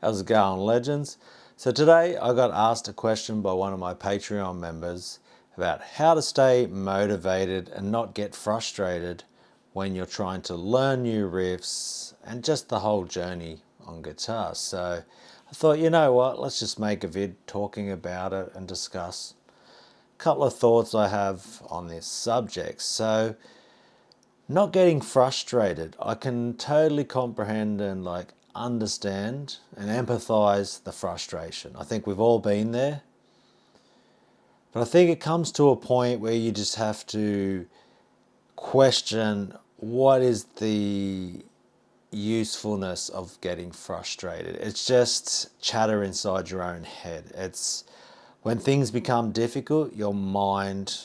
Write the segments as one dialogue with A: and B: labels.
A: How's it going, legends? So today I got asked a question by one of my Patreon members about how to stay motivated and not get frustrated when you're trying to learn new riffs and just the whole journey on guitar. So I thought, you know what, let's just make a vid talking about it and discuss a couple of thoughts I have on this subject. So not getting frustrated. I can totally comprehend and understand and empathize the frustration. I think we've all been there. But I think it comes to a point where you just have to question what is the usefulness of getting frustrated. It's just chatter inside your own head. It's when things become difficult, your mind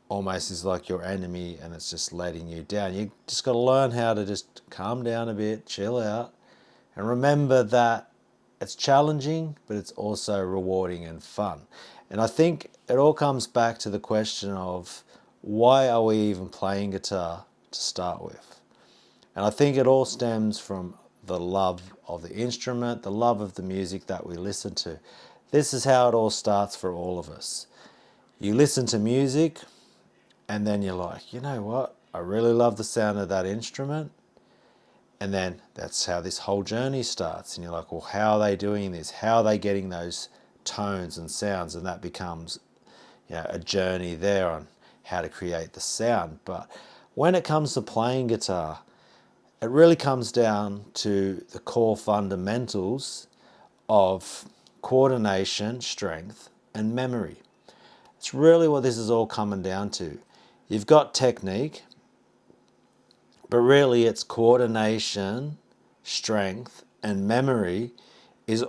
A: almost is like your enemy and it's just letting you down. You just got to learn how to just calm down a bit, chill out, and remember that it's challenging, but it's also rewarding and fun. And I think it all comes back to the question of why are we even playing guitar to start with? And I think it all stems from the love of the instrument, the love of the music that we listen to. This is how it all starts for all of us. You listen to music, and then you're like, you know what? I really love the sound of that instrument. And then that's how this whole journey starts. And you're like, well, how are they doing this? How are they getting those tones and sounds? And that becomes, a journey there on how to create the sound. But when it comes to playing guitar, it really comes down to the core fundamentals of coordination, strength, and memory. It's really what this is all coming down to. You've got technique, but really it's coordination, strength, and memory is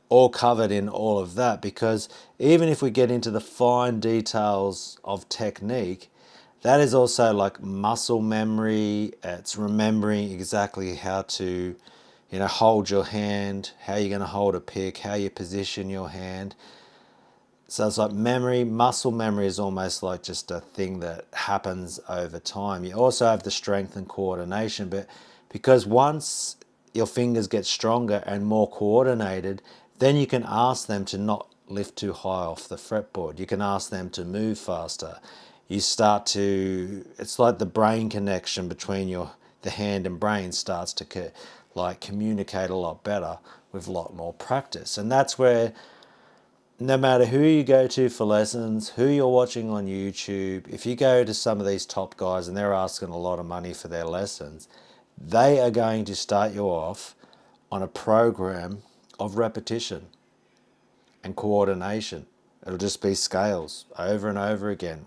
A: all covered in all of that, because even if we get into the fine details of technique, that is also like muscle memory. It's remembering exactly how to, hold your hand, how you're going to hold a pick, how you position your hand. So it's like memory, muscle memory is almost like just a thing that happens over time. You also have the strength and coordination, but because once your fingers get stronger and more coordinated, then you can ask them to not lift too high off the fretboard. You can ask them to move faster. You start to, it's like the brain connection between the hand and brain starts to communicate a lot better with a lot more practice. And that's where no matter who you go to for lessons, who you're watching on YouTube, if you go to some of these top guys and they're asking a lot of money for their lessons, they are going to start you off on a program of repetition and coordination. It'll just be scales over and over again.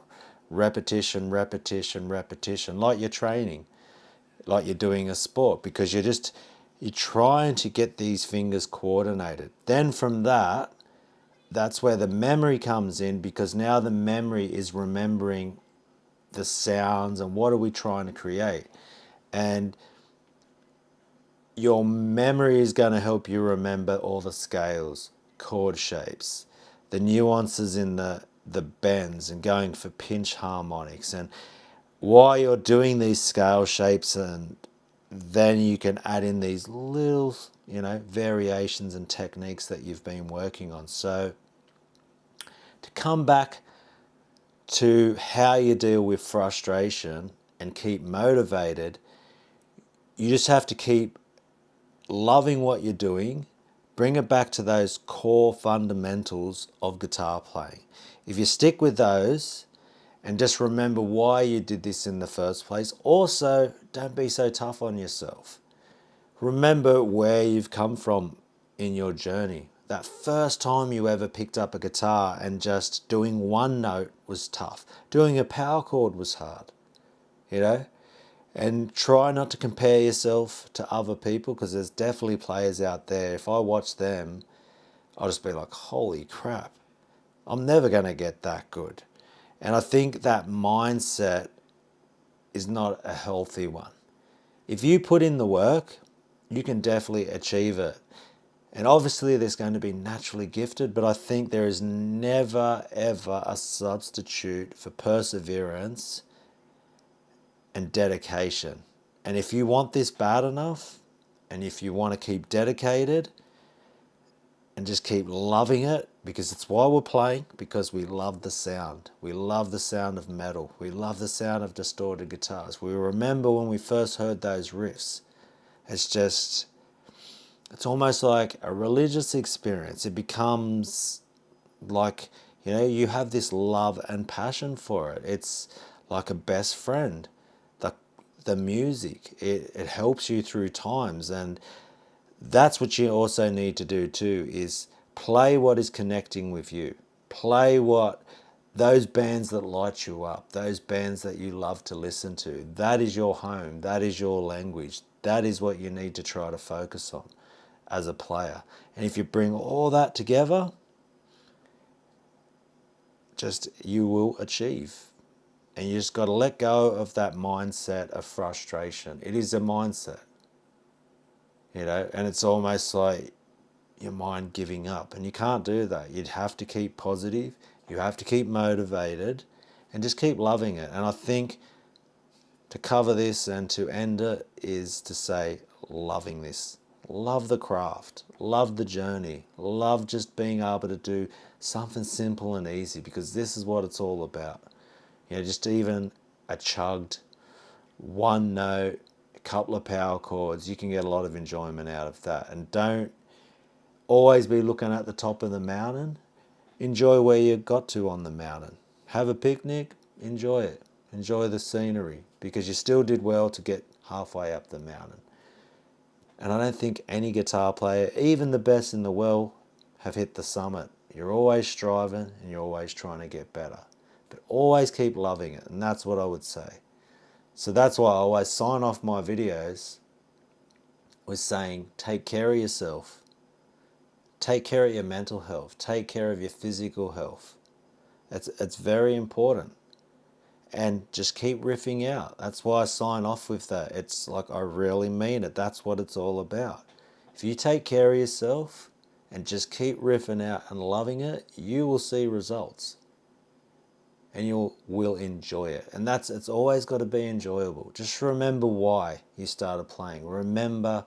A: Repetition, repetition, repetition, like you're training, like you're doing a sport, because you're trying to get these fingers coordinated. Then from that's where the memory comes in, because now the memory is remembering the sounds and what are we trying to create. And your memory is going to help you remember all the scales, chord shapes, the nuances in the bends and going for pinch harmonics. And while you're doing these scale shapes, and then you can add in these little, variations and techniques that you've been working on. So to come back to how you deal with frustration and keep motivated, you just have to keep loving what you're doing, bring it back to those core fundamentals of guitar playing. If you stick with those and just remember why you did this in the first place, also don't be so tough on yourself. Remember where you've come from in your journey. That first time you ever picked up a guitar and just doing one note was tough. Doing a power chord was hard, And try not to compare yourself to other people, because there's definitely players out there. If I watch them, I'll just be like, holy crap, I'm never going to get that good. And I think that mindset is not a healthy one. If you put in the work, you can definitely achieve it. And obviously there's going to be naturally gifted, but I think there is never, ever a substitute for perseverance and dedication. And if you want this bad enough, And if you want to keep dedicated and just keep loving it, because it's why we're playing, because we love the sound. We love the sound of metal. We love the sound of distorted guitars. We remember when we first heard those riffs. It's almost like a religious experience. It becomes like, you have this love and passion for it. It's like a best friend. The music, it helps you through times, and that's what you also need to do too, is play what is connecting with you. Play what those bands that light you up, those bands that you love to listen to. That is your home. That is your language. That is what you need to try to focus on as a player. And if you bring all that together, you will achieve. And you just got to let go of that mindset of frustration. It is a mindset, and it's almost like your mind giving up. And you can't do that. You'd have to keep positive. You have to keep motivated and just keep loving it. And I think to cover this and to end it is to say, loving this. Love the craft. Love the journey. Love just being able to do something simple and easy, because this is what it's all about. Just even a chugged one note, a couple of power chords, you can get a lot of enjoyment out of that. And don't always be looking at the top of the mountain. Enjoy where you got to on the mountain. Have a picnic, enjoy it. Enjoy the scenery, because you still did well to get halfway up the mountain. And I don't think any guitar player, even the best in the world, have hit the summit. You're always striving and you're always trying to get better. But always keep loving it, and that's what I would say. So that's why I always sign off my videos with saying, take care of yourself. Take care of your mental health. Take care of your physical health. It's very important. And just keep riffing out. That's why I sign off with that. It's like, I really mean it. That's what it's all about. If you take care of yourself and just keep riffing out and loving it, you will see results. And you will enjoy it. And it's always got to be enjoyable. Just remember why you started playing. Remember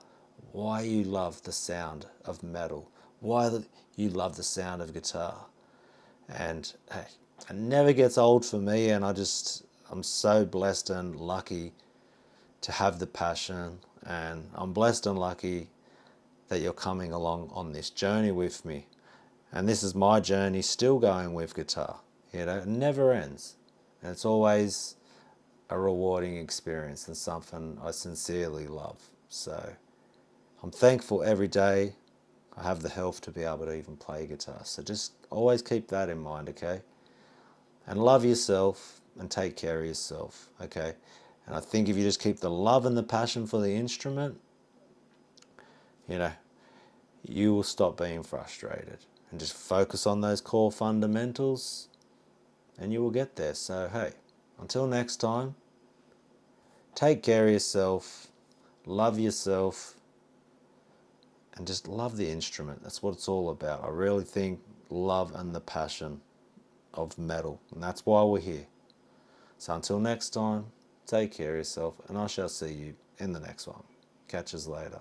A: why you love the sound of metal. Why you love the sound of guitar. And hey, it never gets old for me, and I'm so blessed and lucky to have the passion, and I'm blessed and lucky that you're coming along on this journey with me. And this is my journey, still going with guitar. It never ends. And it's always a rewarding experience and something I sincerely love. So I'm thankful every day I have the health to be able to even play guitar. So just always keep that in mind, okay? And love yourself and take care of yourself, okay? And I think if you just keep the love and the passion for the instrument, you will stop being frustrated and just focus on those core fundamentals, and you will get there. So hey, until next time, take care of yourself, love yourself, and just love the instrument. That's what it's all about. I really think love and the passion of metal, and that's why we're here. So until next time, take care of yourself, and I shall see you in the next one. Catch us later.